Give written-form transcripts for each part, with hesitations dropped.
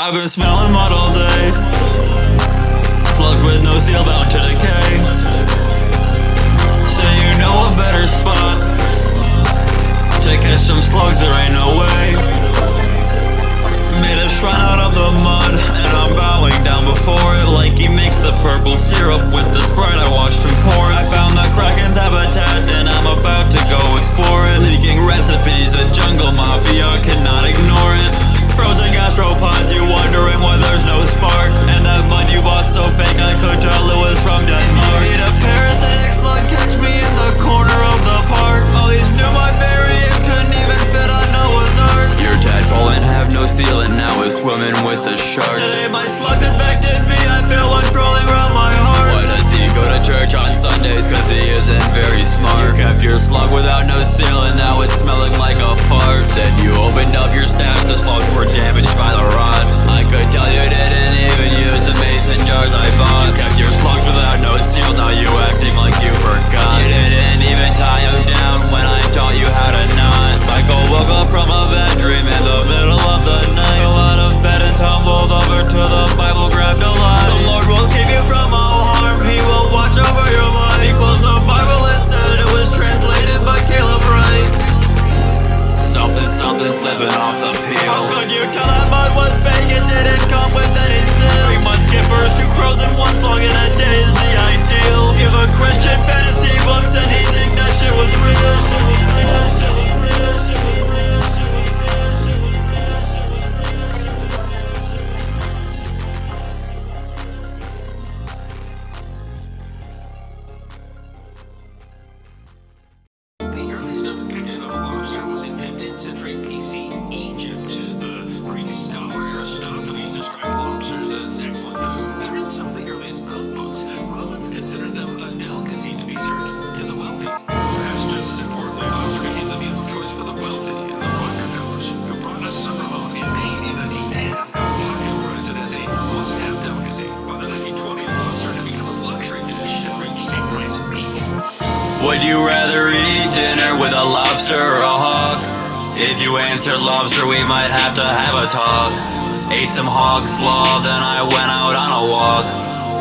I've been smelling mud all day. Slugs with no seal bound to decay. Say you know a better spot to catch some slugs, there ain't no way. Made a shrine out of the mud, and I'm bowing down before it, like he makes the purple syrup with the Sprite. I watched him pour it. I found the Kraken's habitat, and I'm about to go explore it. Leaking recipes, the jungle mafia cannot ignore it. Frozen gastropods, you wondering why there's no spark. And that mud you bought so fake, I could tell it was from Denmark. Need a parasitic slug, catch me in the corner of the park. All these new mud variants couldn't even fit on Noah's Ark. Your tadpole and have no seal, and now is swimming with the sharks. Today my slugs infected me, I feel one crawling around my heart. Why does he go to church on Sundays? Cause he isn't very smart. You kept your slug without no seal, and now it's smelling like a fart. Then you opened up your stash, the slugs were damaged by the rot. I could tell you didn't even use the mason jars I bought. You kept your slugs without no seal, now you acting like you forgot. You didn't even tie them down when I taught you how to knot. Michael woke up from a bad dream in the middle of the night. Fell out of bed and tumbled over to the Bible, grabbed a lie. The Lord will keep you from all harm, He will watch over your life. He closed the Bible and said it was translated by Caleb Wright. Something slipping off the peel. How could you tell that mud was fake? It didn't come with any seal. 3 mud skippers, 2 crows and 1 slug in a day is the ideal. Give a Christian fantasy books and he think that shit was real. Would you rather eat dinner with a lobster or a hawk? If you answer lobster, we might have to have a talk. Ate some hog slaw, then I went out on a walk.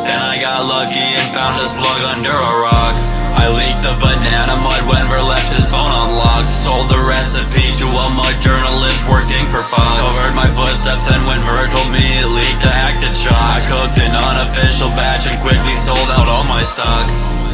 Then I got lucky and found a slug under a rock. I leaked the banana mud when Ver left his phone unlocked. Sold the recipe to a mud journalist working for Fox. Covered my footsteps and when Ver told me it leaked, I acted shocked. I cooked an unofficial batch and quickly sold out all my stock.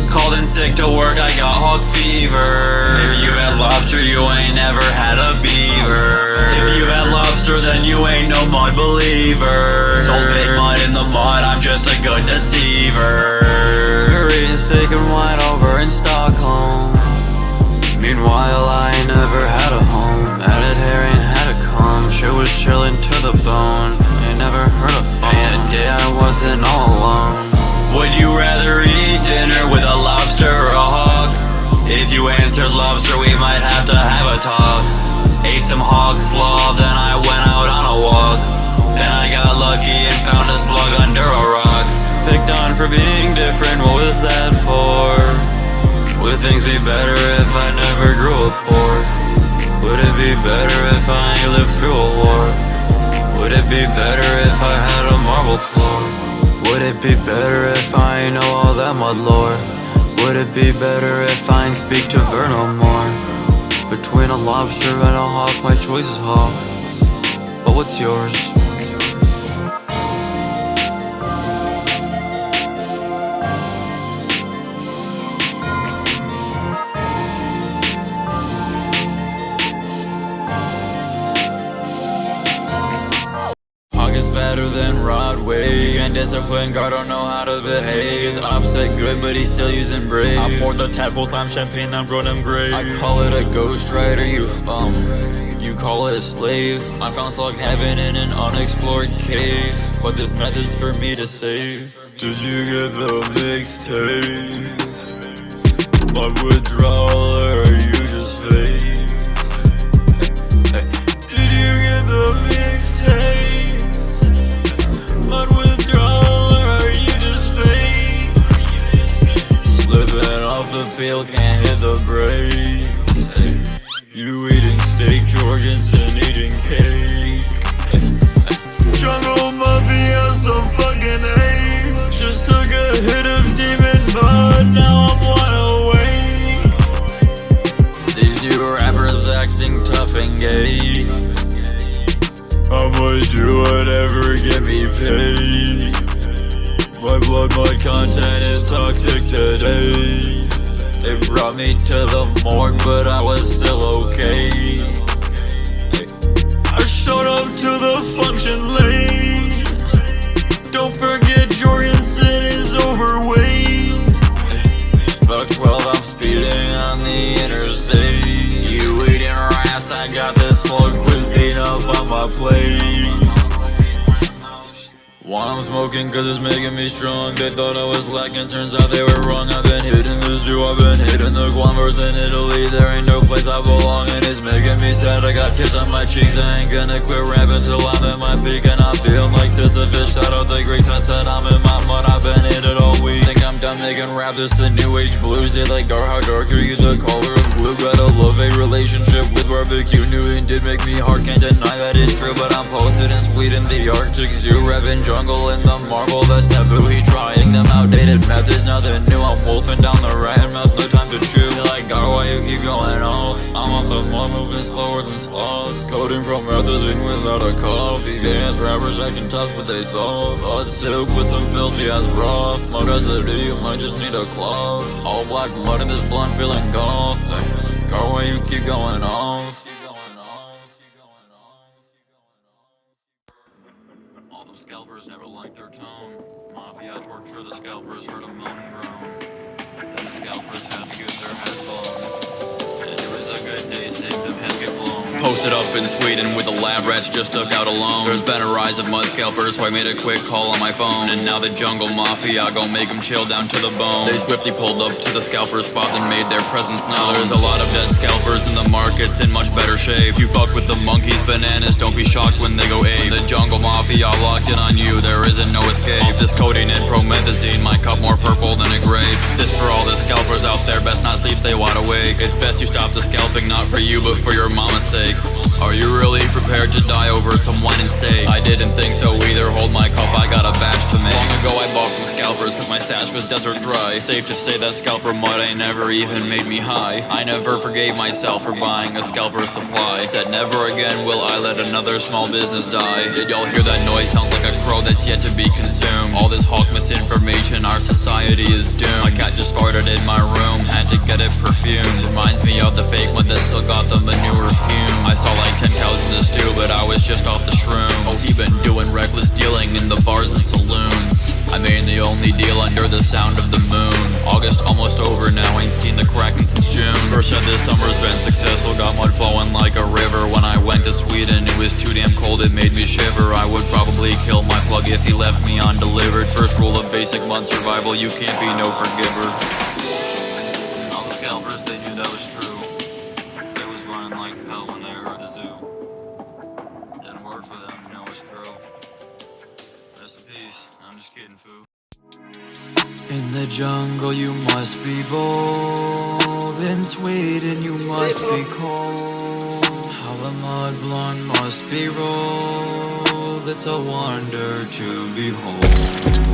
Called in sick to work, I got hog fever. If you had lobster, you ain't never had a beaver. If you had lobster, then you ain't no mud believer. Sold big mud in the mud, I'm just a good deceiver. We're eating steak and wine over in Stockholm. Meanwhile, I never had a home. Added hair and had a comb. Shit was chillin' to the bone. Ain't never heard a phone. Ain't a day I wasn't all alone. Would you rather eat dinner with a lobster or a hawk? If you answered lobster, we might have to have a talk. Ate some hog slaw, then I went out on a walk. Then I got lucky and found a slug under a rock. Picked on for being different, what was that for? Would things be better if I never grew up poor? Would it be better if I lived through a war? Would it be better if I had a marble floor? Would it be better if I know all that mud lore? Would it be better if I speak to Ver no more? Between a lobster and a hawk, my choice is hawk. But what's yours? Fatter than Rodway, and disciplined guard don't know how to behave. His opposite good, but he's still using brave. I poured the tadpole slam champagne, then brought him grave. I call it a ghost rider, you call it a slave. I found slug heaven in an unexplored cave, but this method's for me to save. Did you get the mixtape? My withdrawal, or are you just fake? Did you get the mixtape? Mud withdrawal, or are you just fake? Slipping off the field, can't hit the brakes. You eating steak, Jorgensen eating cake. Jungle gay. I'ma do whatever, get me paid. My blood, my content is toxic today. They brought me to the morgue, but I was still okay. I showed up to the function late. Don't forget Jorgensen is overweight. Fuck 12, I'm speeding on the interstate. You eating rats, I got this slug cuisine up on my plate. One, I'm smoking cause it's making me strong. They thought I was lacking, turns out they were wrong. I've been hitting this Jew, I've been hitting the Guanverse in Italy. There ain't no place I belong and it's making me sad. I got tears on my cheeks, I ain't gonna quit rapping till I'm at my peak. And I'm feeling like Sisyphus, shout out the Greeks. I said I'm in my mud, I've been hit it all week. Think I'm done making rap, this the new age blues. They like how dark are you, the color of blue. Got a love-hate relationship with barbecue. Knew it did make me hard, can't deny that it's true. But I'm posted in Sweden, the Arctic Zoo, rapping jungle in the marble, that's taboo. He trying them outdated methods, nothing new. I'm wolfing down the rat, mouse, no time to chew. You're like, God, why you keep going off? I'm off the mud, moving slower than sloths. Coding from methazine without a cough. These gay ass rappers acting tough, but they soft. Hot soup with some filthy ass broth. Mud residue, you might just need a cloth. All black mud in this blunt, feeling golf. God, why you keep going off? All the scalpers never liked their tone. Mafia torture the scalpers, heard them moan and groan. Then the scalpers had to get their heads blown. And it was a good day, seeing them heads get blown. Posted up in Sweden with the lab rats just took out alone. There's been a rise of mud scalpers, so I made a quick call on my phone. And now the jungle mafia gon' make them chill down to the bone. They swiftly pulled up to the scalper spot and made their presence known. There's a lot of dead scalpers in the market's in much better shape. You fuck with the monkeys, bananas, don't be shocked when they go ape. The jungle mafia locked in on you, there isn't no escape. This codeine and promethazine, my cup more purple than a grape. This for all the scalpers out there, best not sleep, stay wide awake. It's best you stop the scalping, not for you but for your mama's sake. Are you really prepared to die over some wine and steak? I didn't think so either, hold my cup, I got a batch to make. Long ago I bought from scalpers cause my stash was desert dry. Safe to say that scalper mud ain't never even made me high. I never forgave myself for buying a scalper supply. Said never again will I let another small business die. Did y'all hear that noise? Sounds like a crow that's yet to be consumed. All this hawk misinformation, our society is doomed. My cat just farted in my room, had to get it perfumed. Reminds me of the fake one that still got the manure fume. I saw like 10 cows in the stew, but I was just off the shrooms. Oh, he been doing reckless dealing in the bars and saloons. I made the only deal under the sound of the moon. August almost over now, ain't seen the Kraken since June. First said this summer's been successful, got mud flowing like a river. When I went to Sweden, it was too damn cold, it made me shiver. I would probably kill my plug if he left me undelivered. First rule of basic mud survival, you can't be no forgiver. All the scalpers, they knew that was true. They was running like hell when they heard the zoo. Didn't work for them, you know it's true. Rest in peace, I'm just kidding, foo. In the jungle you must be bold. In Sweden you must be cold. How the mud blonde must be rolled. It's a wonder to behold.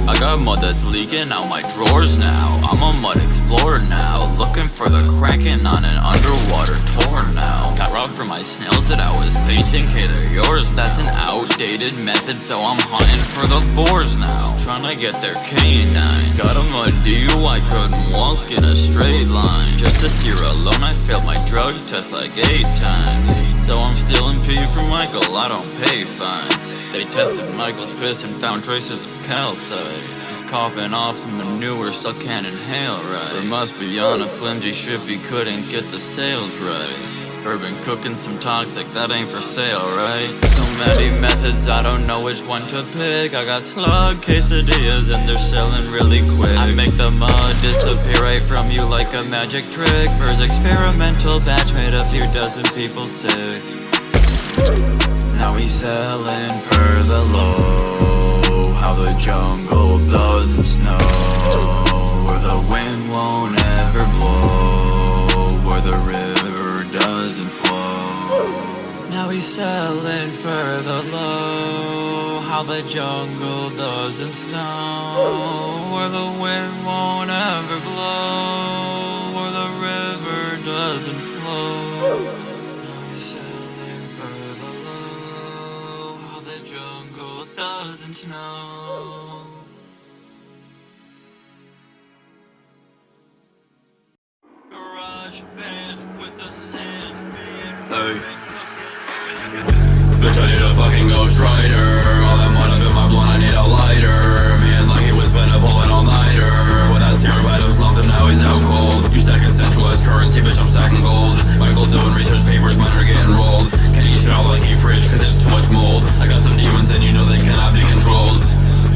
I got mud that's leaking out my drawers now. I'm a mud explorer now, looking for the Kraken on an underwater tour now. Got robbed for my snails that I was painting, hey they're yours. That's an outdated method, so I'm hunting for the boars now. Trying to get their canine. Got a mud deal, I couldn't walk in a straight line. Just this year alone I failed my drug test like 8 times. So I'm still in P for Michael, I don't pay fines. They tested Michael's piss and found traces of calcite. He's coughing off some manure, still can't inhale right. But must be on a flimsy ship, he couldn't get the sails right. Ferb been cooking some toxic, that ain't for sale, right? So many methods, I don't know which one to pick. I got slug quesadillas and they're selling really quick. I make the mud disappear right from you like a magic trick. First experimental batch made a few dozen people sick. Now he's selling for the low. How the jungle doesn't snow, where the wind won't ever blow, where the river doesn't flow. Now he's selling for the low. How the jungle doesn't snow, where the wind won't ever blow, where the river doesn't flow. Now he's selling didn't know. Garage band with the sand. Hey. Bitch, I need a fucking Ghost Rider. All that mud up in my blunt, I need a lighter. Me and Lucky was finna pull an all-nighter. When that syrup had was lumped and now he's out cold. You stacking centralized currency, bitch, I'm stacking gold. Michael doing research papers, mine are getting rolled. Can't eat shit out like he fridge, cause it's too much mold. I got some demons and you know they cannot be controlled.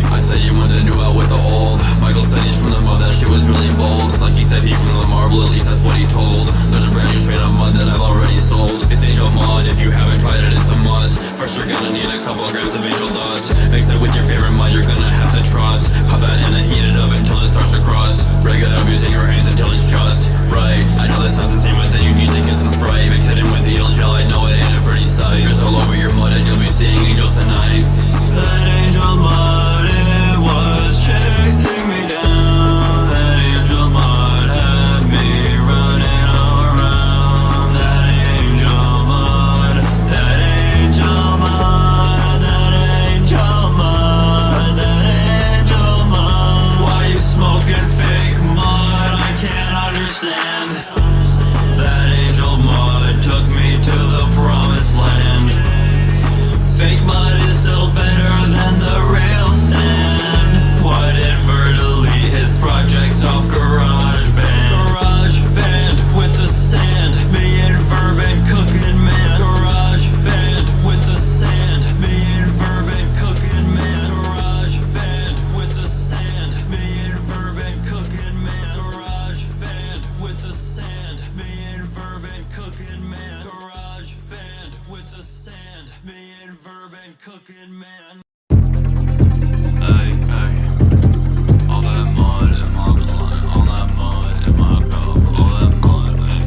I said you want the new out with the old. Michael said he's from the mud, that shit was really bold. Like he said he from the marble, at least that's what he told. There's a brand new straight up mud that I've already sold. It's angel mud, if you haven't tried it, it's a must. First you're gonna need a couple grams of angel dust. Mix it with your favorite mud, you're gonna have to trust. Pop that in and heat it up until it starts to crust. Break it up using your hands until it's just right. I know that sounds insane, but then you need to get some Sprite. Mix it in with eel gel, I know it ain't a pretty sight. You're all over your mud and you'll be seeing angels tonight. That angel mud, it was chasing me down. That angel mud had me running all around. That angel mud, that angel mud, that angel mud, that angel mud. Why you smoking fake mud? I can't understand. That angel mud took me to the promised land. Fake mud is still better than the real sand. What inadvertently his projects off Garage Band. Garage Band with the sand. Me and Ferb and cooking man. Garage Band with the sand. Me and Ferb and cooking man. Garage Band with the sand. Me and Ferb and cooking man. Garage Band with the sand. Me and Ferb and cooking man. Garage Band with the sand. Me and Ferb and cooking man. Hey, hey. All that mud in my blunt, all that mud in my cup, all that mud, hey.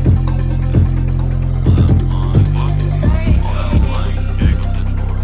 All that mud, all that mud, Jacob's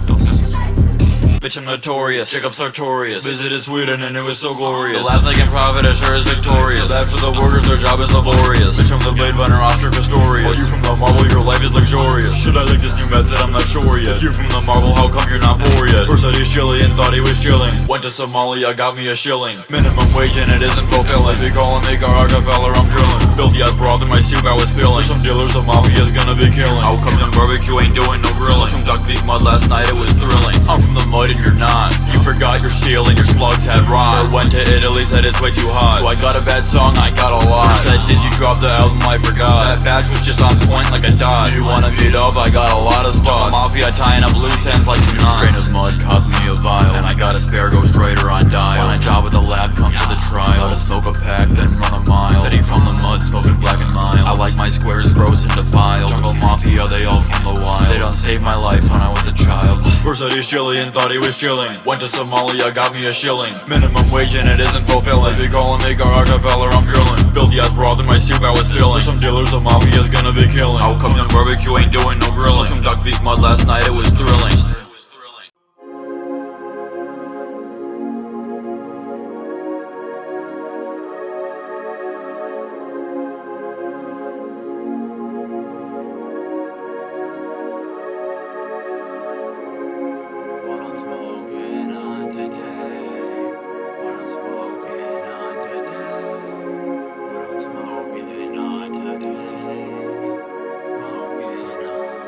okay. Bitch, I'm notorious, Jacob's Sartorius. Visited Sweden and it was so glorious. The last making profit as sure is victorious. Bad for the workers, their job is laborious. Bitch, I'm the Blade Runner, Oscar Pistorius. While you from the marble, your life is luxurious. Should I like this new method? I'm not sure yet. If you from the marble, how come you're not poor yet? First said he's chilly and thought he was chilling. Went to Somalia, got me a shilling. Minimum wage and it isn't fulfilling. Be calling me Rockefeller, I'm drilling. Filthy ass broth in my soup, I was spilling. Some dealers of mafia's gonna be killing. How come young barbecue ain't doing no grilling? Some duck beef mud last night, it was thrilling. I'm from the mud and you're not. You forgot your seal and your slugs had rot. Or went to Italy, said it's way too hot. So I got a bad song, I got a lot. Said did you drop the album, I forgot. That badge was just on point like a dot. You wanna meet up, I got a lot of spots. Mafia tying up loose ends like some knots. Strain of mud cost me a vial. And I got a spare Ghost Rider on dial. When I job at the lab, come to the trial. Gotta soak a pack, then run a mile. Steady from the mud, smoking black and mild. I like my squares gross and defiled. Jungle Mafia, they all from the wild. They done saved my life when I was a child. First said he's chilly and thought he was chilling. Went to Somalia, got me a shilling. Minimum wage and it isn't fulfilling. Be calling me Rockefeller, I'm drilling. Filthy ass broth in my soup, I was spilling. Some dealers of mafia's gonna be killing. How come young barbecue ain't doing no grilling? Some duck beef mud last night, it was thrilling.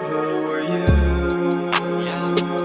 Who are you?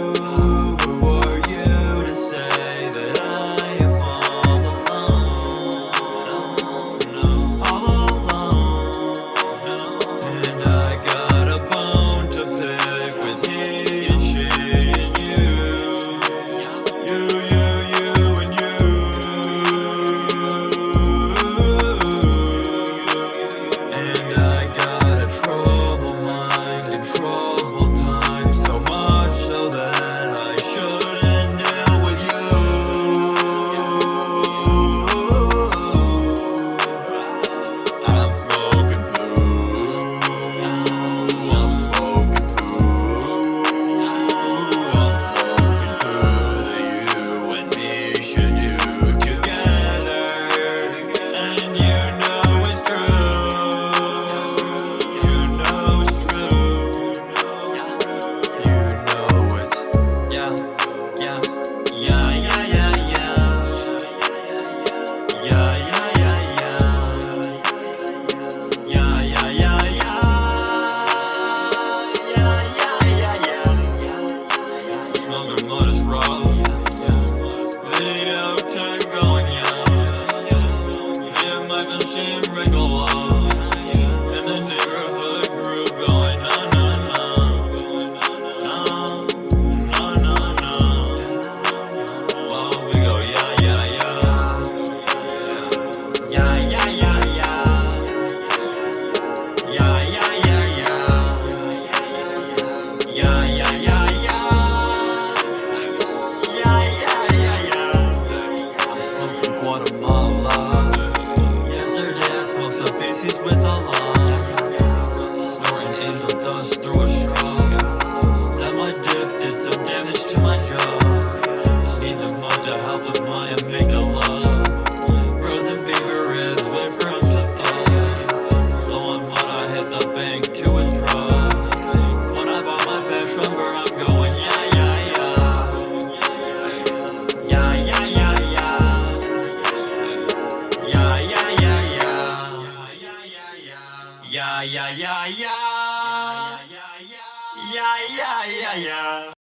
yah yah. Yah yah yah yah.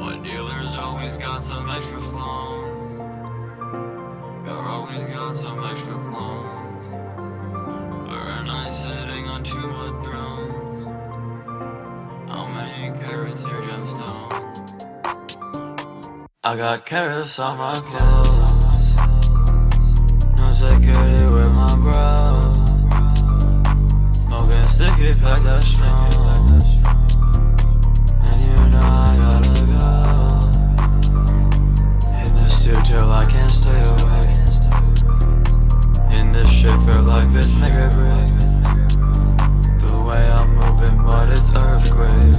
My dealer's always got some extra phones. Always got some extra clones. Very nice sitting on two mud thrones. How many carats your gemstone? I got carats on my clothes. No security with my bros. Smoking sticky, pack that strong. And you know I gotta go. In the stew till I can't stay away. In this shit for life is mega break. The way I'm moving, but it's earthquake.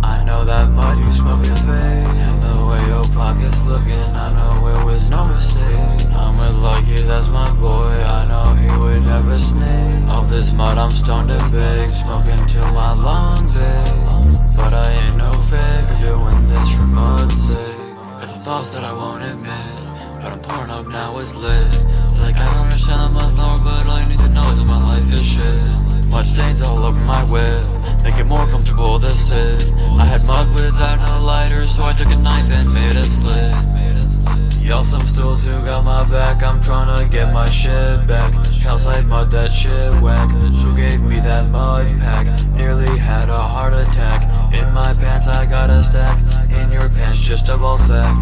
I know that mud you smoking face. And the way your pockets looking, I know it was no mistake. I'm with Lucky, that's my boy, I know he would never snake. Off this mud I'm stoned and big, smoking till my lungs ache. But I ain't no fake, I'm doing this for mud's sake. Got some thoughts that I won't admit, but I'm pouring up now, it's lit. Like I don't understand my lord, but all you need to know is that my life is shit. Mud stains all over my whip, make it more comfortable to sit. I had mud without no lighter, so I took a knife and made it slit. Y'all some stools who got my back, I'm tryna get my shit back. Calcite mud, that shit whack. Who gave me that mud pack? Nearly had a heart attack. In my pants I got a stack. In your pants just a ball sack.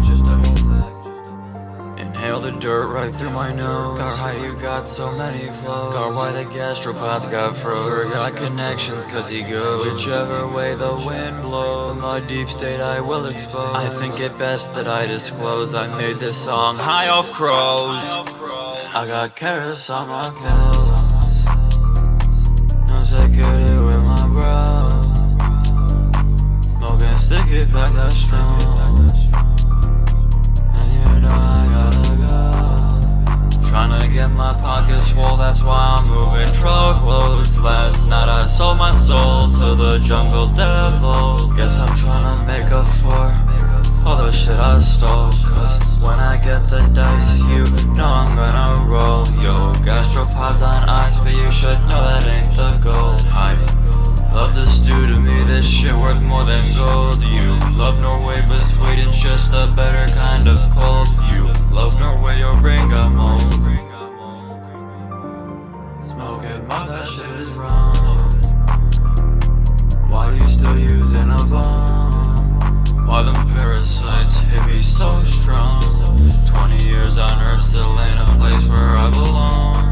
Inhale the dirt right through my nose. Car, how you got so many flows? Car, why the gastropods got froze? Sure got connections cause he goes whichever way the wind blows. My deep state I will expose. I think it best that I disclose I made this song high off crows. I got carats on my clothes. No security with my bros. Smoking sticky, pack that strong. Tryna get my pockets full, that's why I'm moving truckloads. Last night I sold my soul to the jungle devil. Guess I'm tryna make up for all the shit I stole. Cause when I get the dice, you know I'm gonna roll. Yo, gastropods on ice, but you should know that ain't the goal. I love the stew, to me this shit worth more than gold. You love Norway, but Sweden's just a better kind of cold. You love Norway, your brain got mold. Smoking mud, that shit is wrong. Why you still using a bomb? Why them parasites hit me so strong? 20 years on earth, still ain't a place where I belong.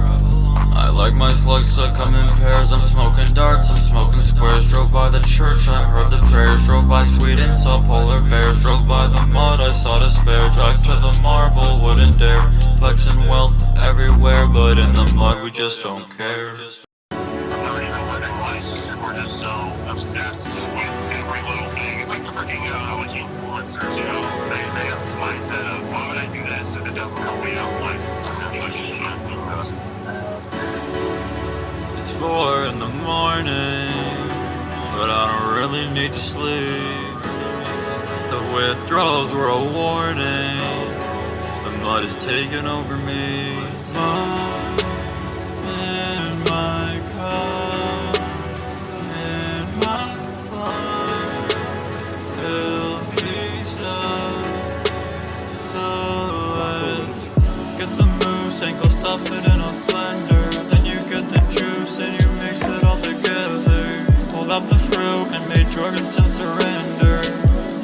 I like my slugs to come in pairs. I'm smoking darts, I'm smoking squares. Drove by the church, I heard the prayers. Drove by Sweden, saw polar bears. Drove by the mud, I saw despair. Drive to the marble, wouldn't dare. Flexing wealth everywhere, but in the mud we just don't care. We're not even living life, we're just so obsessed with every little thing. It's like the freaking influencers, you know, they have this mindset of, why would I do this if it doesn't help me out in life? It's 4 in the morning, but I don't really need to sleep. The withdrawals were a warning. The mud is taking over me. Mud in my cup, in my blood, filthy stuff. So let's get some moose ankles, stuff it in a blender. Then you get the juice and you mix it all together. Pulled out the fruit and made Jorgensen surrender.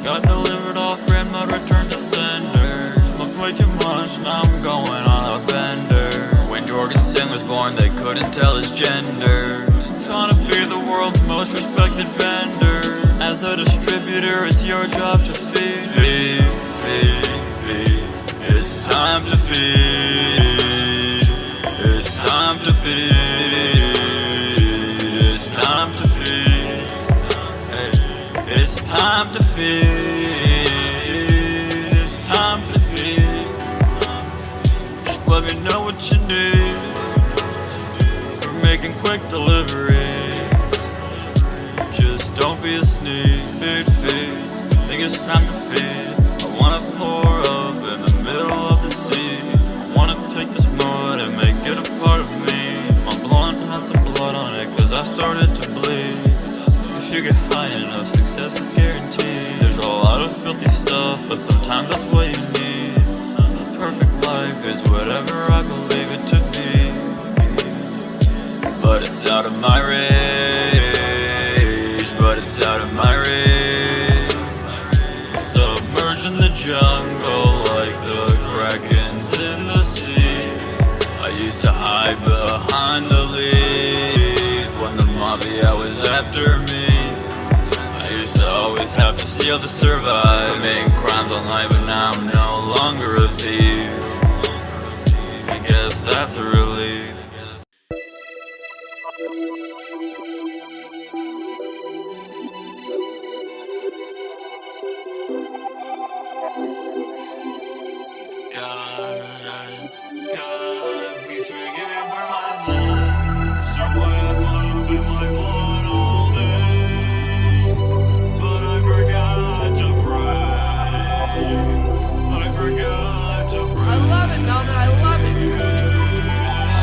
Got delivered off brand mud, returned to sender. Smoked way too much, now I'm going on a bender. When Jorgensen was born, they couldn't tell his gender. Trying to be the world's most respected vendor. As a distributor, it's your job to feed. Feed, feed, feed. It's time to feed. It's time to feed. It's time to feed. Hey, it's time to feed. It's time to feed. Just let me know what you need. We're making quick deliveries. Just don't be a sneak. Feed, feed. Think it's time to feed. I wanna pour up in the middle of the sea. I wanna take this mud and make it a part of me. My blunt has some filthy stuff, but sometimes that's what you need. The perfect life is whatever I believe it to be. But it's out of my reach, but it's out of my reach. Submerged in the jungle like the krakens in the sea. I used to hide behind the leaves when the mafia was after me. I used to always have to steal to survive, committing crimes all night, but now I'm no longer a thief. I guess that's a relief. God, please forgive me for my sins. So I had mud up in my blood all day, but I forgot to pray. I forgot to pray. I love it, Melvin, I love it.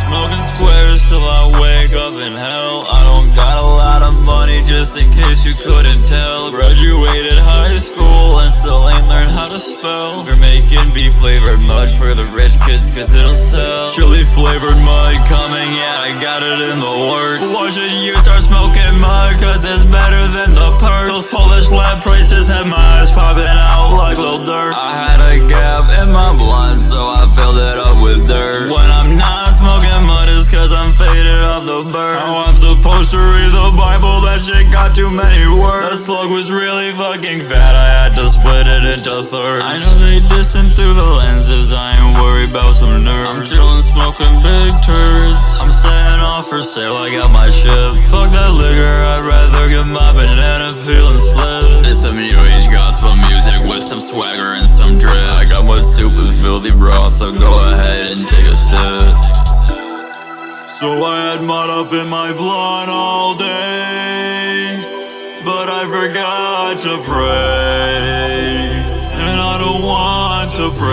Smoking squares till I wake up in hell. I don't got a lot of money, just in case you couldn't tell. Graduated high school and still ain't learned how to spell. We're making beef flavored mud for the rich kids cause it'll sell. Chili flavored mud coming, yeah, I got it in the works. Why should you start smoking mud? Cause it's better than the perks. Those Polish lab prices have my eyes popping out like little dirt. I had a gap in my blunt, so I filled it up with dirt. When I'm not smoking mud, it's cause I'm faded off the burn. How I'm supposed to read the Bible? That shit got too many words. That slug was really fucking fat, I had to split it into thirds. I know they dissing through the lenses, I ain't worried about some nerds. I'm chillin' smoking big turds. I'm setting off for sale, I got my ship. Fuck that liquor, I'd rather get my banana peel and slip. It's some new age gospel music with some swagger and some drip. I got my soup with filthy broth, so go ahead and take a sip. So I had mud up in my blood all day, but I forgot to pray, and I don't want to pray.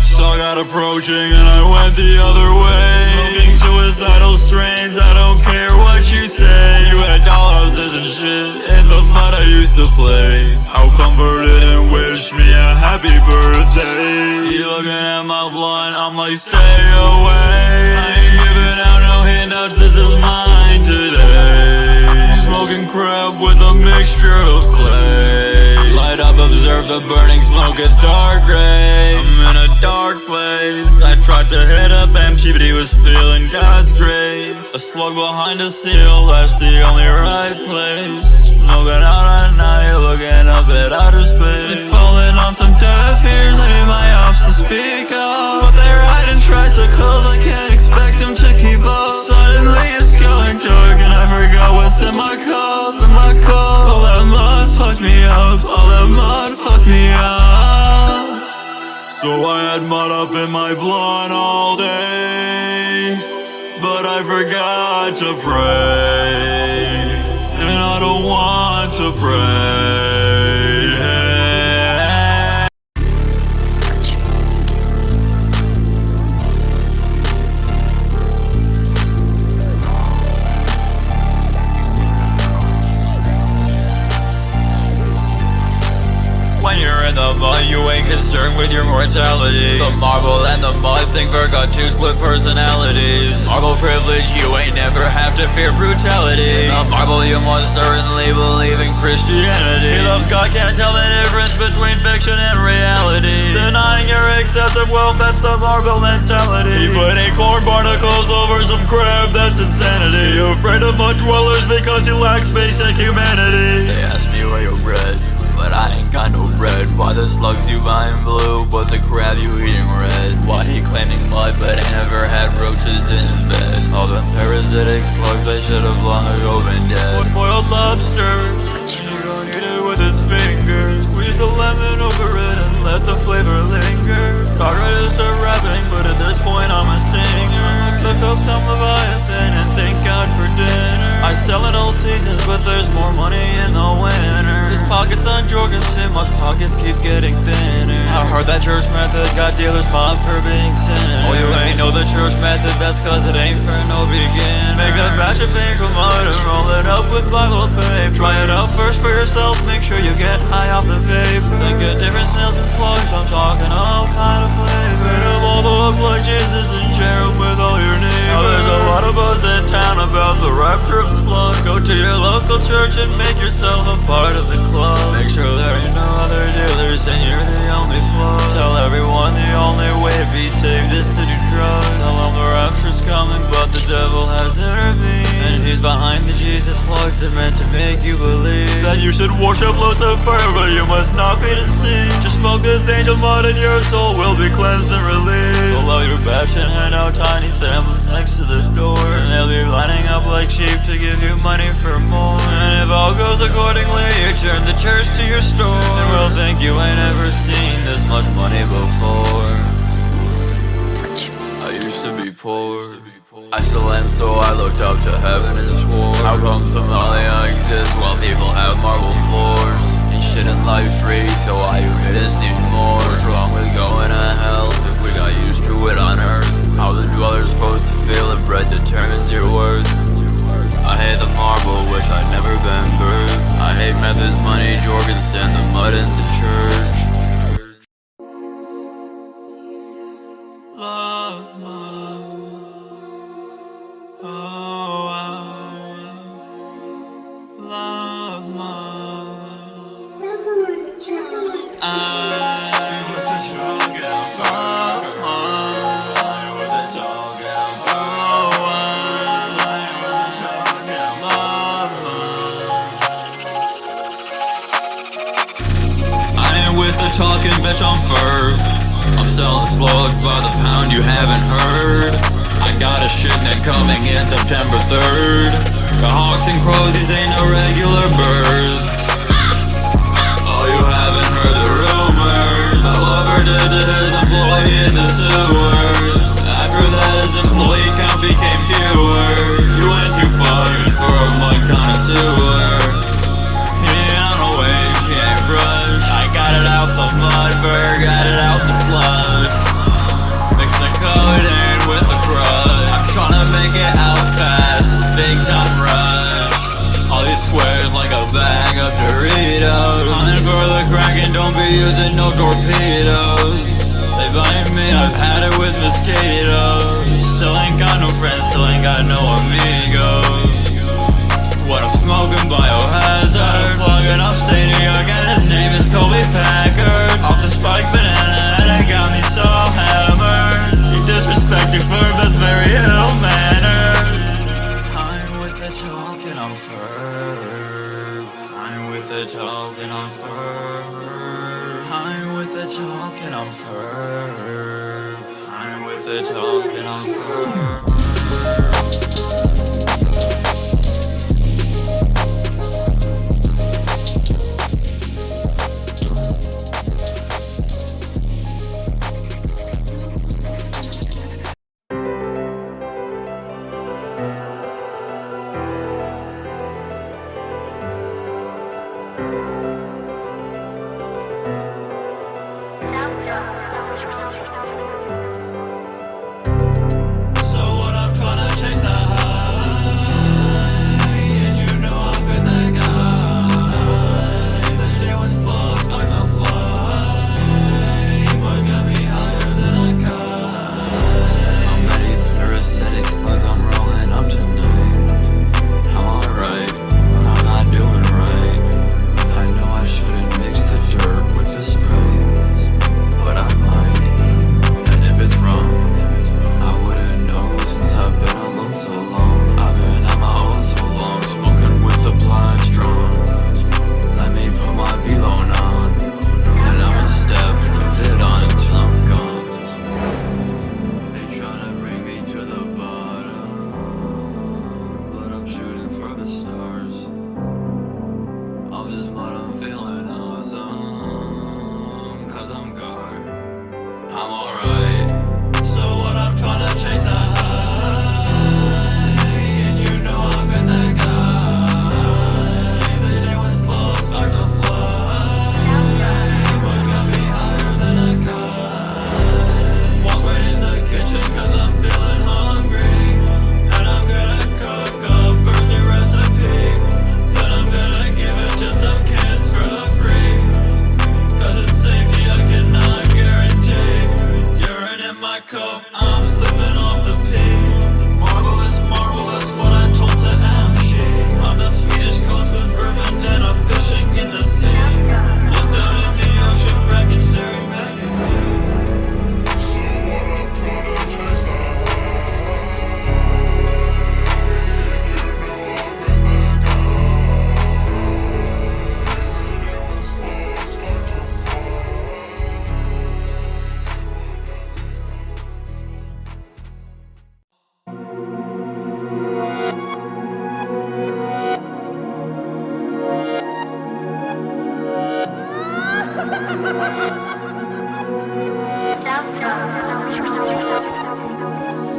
So I got approaching and I went the other way, smoking suicidal strains, I don't care what you say. You had dollhouses and shit in the mud I used to play. How comforted and wish me a happy birthday. You looking at my blunt, I'm like stay away. I ain't giving out no handouts, this is mine today. Smoking crap with a mixture of clay. Light up, observe the burning smoke, it's dark gray. I'm in a dark place. I tried to hit up empty, but he was feeling God's grace. A slug behind a seal, that's the only right place. Smoking out at night, looking up at outer space. Falling on some deaf ears, I need my ops to speak up. But they're riding tricycles, I can't expect them to keep up. Suddenly it's going dark and I forgot what's in my cup, in my cup. All that mud fucked me up, all that mud fucked me up. So I had mud up in my blood all day, but I forgot to pray, and I don't want to pray. When you're in the mud, you ain't concerned with your mortality. The marble and the mud think Ferb got two split personalities. Marble privilege, you ain't never have to fear brutality. The marble, you must certainly believe in Christianity. He loves God, can't tell the difference between fiction and reality. Denying your excessive wealth, that's the marble mentality. He putting corn barnacles over some crab, that's insanity. You afraid of mud dwellers because you lack basic humanity. They ask me where you're bred, but I ain't got no bread. Why the slugs you buying blue, but the crab you eating red? Why he claiming mud, but ain't never had roaches in his bed? All them parasitic slugs, they should've long ago been dead. Boiled lobster, you don't eat it with his fingers. Squeeze the lemon over it and let the flavor linger. Got ready to start rapping, but at this point I'm a singer. Cook up some Leviathan and thank God for dinner. I sell it all seasons, but there's more money in the winter. This Pockets on Jorgensen, my pockets keep getting thinner. I heard that church method got dealers mobbed for being sinners. Oh, you ain't know the church method, that's cause it ain't for no beginner. Make a batch of bank mud and roll it up with Bible paper. Try it out first for yourself, make sure you get high off the vapor. Then get different snails and slugs, I'm talking all kind of flavor. Paint them all to look like Jesus and share them with all your neighbors. Now there's a lot of buzz in town about the rapture of slugs. Go to your local church and make yourself a part of the club. Make sure there ain't no other dealers and you're the only plug. Tell everyone the only way to be saved is to do drugs. Tell them the rapture's coming but the devil has intervened, and he's behind the Jesus slugs that meant to make you believe that you should worship Lucifer but you must not be deceived. Just smoke this angel mud and your soul will be cleansed and relieved. Pull out your batch and hand out tiny samples next to the door, and they'll be lining up like sheep to give you money for more. And if all goes accordingly, you turn the church to your store, and we'll think you ain't ever seen this much money before. I used to be poor, I still am, so I looked up to heaven and swore, how come Somalia exists while people have marble floors? And shit in life free, so why you just need more? What's wrong with going to hell if we got used to it on earth? How the dwellers supposed to feel if bread determines your worth? I hate the marble, wish I'd never been birthed. I hate Memphis, money, Jorgensen, the mud in the church. Love, oh, love, talking bitch, I'm Ferb. I'm selling slugs by the pound, you haven't heard. I got a shipment coming in September 3rd. The hawks and crows, these ain't no regular birds. Oh, you haven't heard the rumors. The lover did to his employee in the sewers. After that his employee count became fewer. You went too far for a mud connoisseur. I got it out the mudberg, got it out the sludge. Mix the codeine with the crush. I'm tryna make it out fast, big time rush. All these squares like a bag of Doritos. Hunting for the Kraken, don't be using no torpedoes. They bite me, I've had it with mosquitoes. Still ain't got no friends, still ain't got no amigos. What I'm smoking, biohazard. Plugging upstate New York and his name is Colby Packard. Off the spike banana and it got me so hammered. You disrespect your Ferb, that's very ill-mannered. I'm with the talk and I'm Ferb. I'm with the talk and I'm Ferb. I'm with the talk and I'm Ferb. I'm with the talk and I'm Ferb.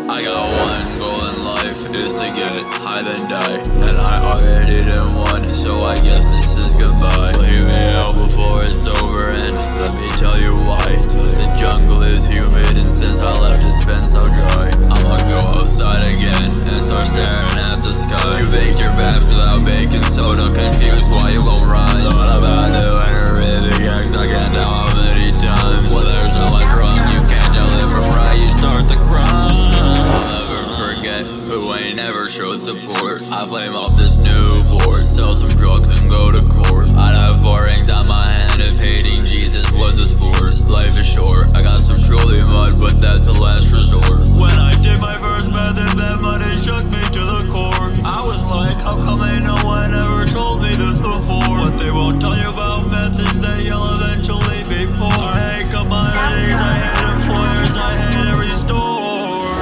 I got one goal in life, is to get high then die. And I already did one, so I guess this is goodbye. Leave me out before it's over, and let me tell you why. The jungle is humid, and since I left it's been so dry. I'ma go outside again, and start staring at the sky. You baked your bath without baking soda, confused why you won't run. Thought about doing a ribbon gags, I can't tell how many times. Well, there's so much wrong, you can't tell it from right, you start to cry. I'll never forget who ain't never showed support. I flame off this new board, sell some drugs and go to court. I'd have 4 rings on my hand if hating Jesus was a sport. Life is short, I got some trolley mud, but that's a last resort. When I did my first method, that money shook me to the core. I was like, how come ain't no one ever told me this before? What they won't tell you about methods that you'll eventually be poor. I hate commodities, I hate employers, I hate every store.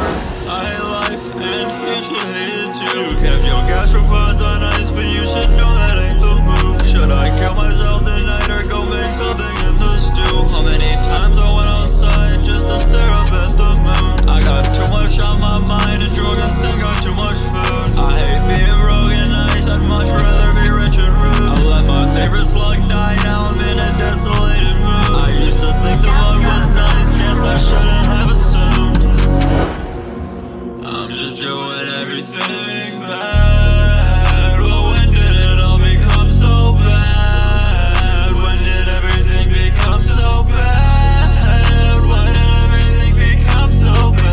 I hate life, and you should hate it too. You kept your gastropods on ice, but you should know that ain't the move. Should I kill myself tonight or go make something in the stew? How many times I went outside just to stare up at the moon? I got too much on my mind, and drug and sin got too much food. I hate being broke and nice, I'd much rather be rich and rude. I let my favorite slug die, now I'm in a desolated mood. I used to think the mug was nice, guess I shouldn't have assumed. I'm just doing everything bad. Well, when did it all become so bad? When did everything become so bad? When did everything become so bad?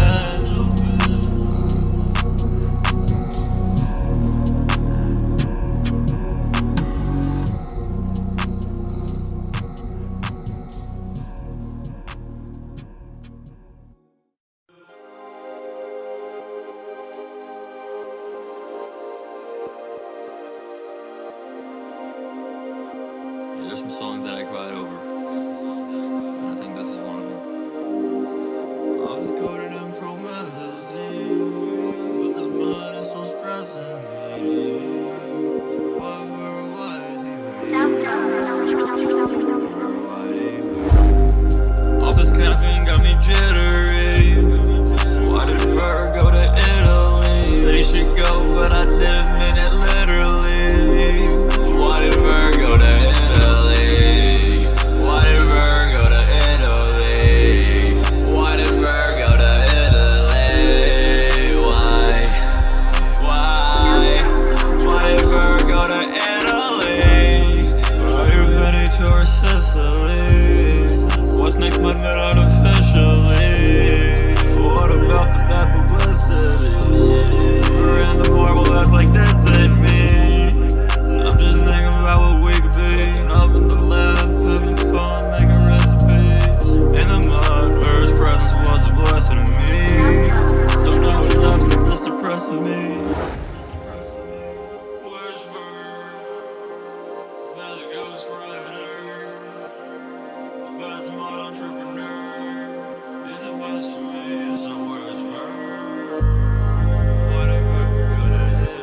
There's some songs that I cried over, and I think this is one of them. I was coded in promethazine, but this mind is so stressing me. All this caffeine got me jittery. Why did Ferb go to Italy? Said he should go, but I didn't mean it literally. Why did Ferb go to Italy? Why did Ferb go to Italy? Why did Ferb go to Italy? Why? Why did Ferb go to Italy? Are you ready to Sicily? What's next might admit artificially. What about the bad publicity? And the marble that's like this ain't me. I'm just thinking about what we could be. Up in the lab, having fun, making recipes. In the mud, where his presence was a blessing to me. So now his absence is depressing me. Where's Ferb? There's a ghost rider. I bet it's a mod entrepreneur. He's the best for me, so where's Ferb? Whatever, go to Italy.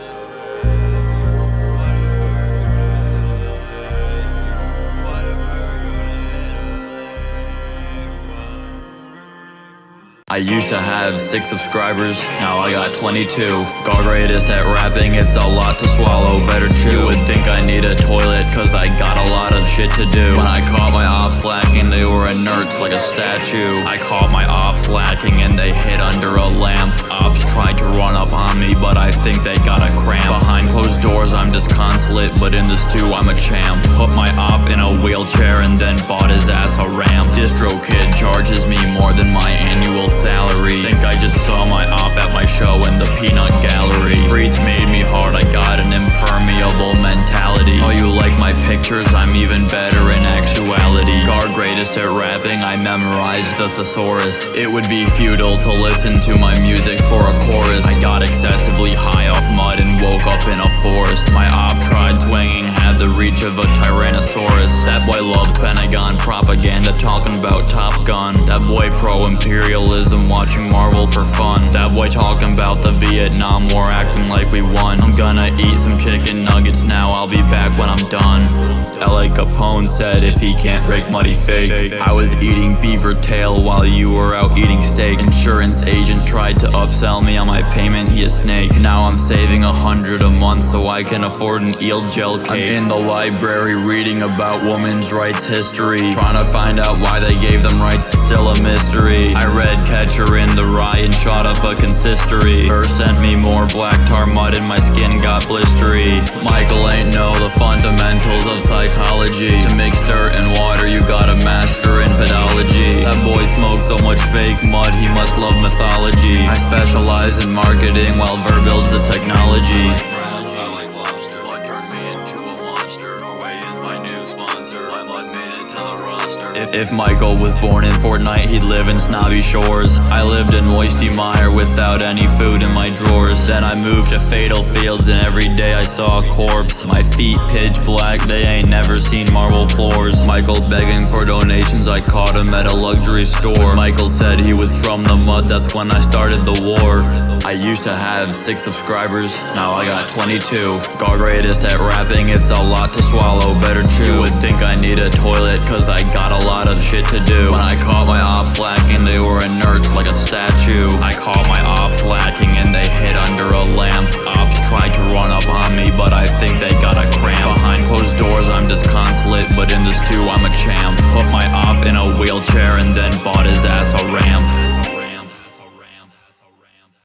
I used to have 6 subscribers, now I got 22. God greatest at rapping, it's a lot to swallow, better chew. You would think I need a toilet, cause I got a lot of shit to do. When I caught my ops lacking, they were inert like a statue. I caught my ops lacking and they hid under a lamp. Ops tried to run up on me, but I think they got a cramp. Behind closed doors I'm disconsolate, but in the stew I'm a champ. Put my op in a wheelchair and then bought his ass a ramp. Distro kid charges me more than my annual salary. Think I just saw my op at my show in the peanut gallery. Streets made me hard, I got an impermeable mentality. Oh, you like my pictures? I'm even better in actuality. God greatest at rapping, I memorized the thesaurus. It would be futile to listen to my music for a chorus. I got excessively high off mud and woke up in a forest. My op tried swinging, had the reach of a Tyrannosaurus. Sartorius. That boy loves Pentagon propaganda, talking about Top Gun. That boy pro-imperialism, watching Marvel for fun. That boy talking about the Vietnam War, acting like we won. I'm gonna eat some chicken nuggets now, I'll be back when I'm done. L.A. Capone said if he can't break money fake. I was eating beaver tail while you were out eating steak. Insurance agent tried to upsell me on my payment, he a snake. Now I'm saving $100 a month so I can afford an eel gel cake. I'm in the library reading about women's rights history, trying to find out why they gave them rights, it's still a mystery. I read Catcher in the Rye and shot up a consistory. First sent me more black tar mud and my skin got blistery. Michael ain't know the fundamentals of psychology. To mix dirt and water you gotta master in pedology. That boy smokes so much fake mud he must love mythology. I specialize in marketing while Ferb builds the technology. I like lobster, what turned me into a monster. Norway is my new sponsor, my mud made it to the roster. If Michael was born in Fortnite, he'd live in snobby shores. I lived in Moisty, Mire without any food in my drawers. Then I moved to Fatal Fields and every day I saw a corpse. My feet pitch black, they ain't never seen marble floors. Michael begging for donations, I caught him at a luxury store. Michael said he was from the mud, that's when I started the war. I used to have 6 subscribers, now I got 22. God greatest at rapping, it's a lot to swallow, better chew. You would think I need a toilet, cause I got a lot of shit to do. When I caught my ops lacking, they were inert like a statue. I caught my ops lacking and they hid under a lamp. Ops tried to run up on me, but I think they got a cramp. Behind closed doors I'm disconsolate, but in the stew I'm a champ. Put my op in a wheelchair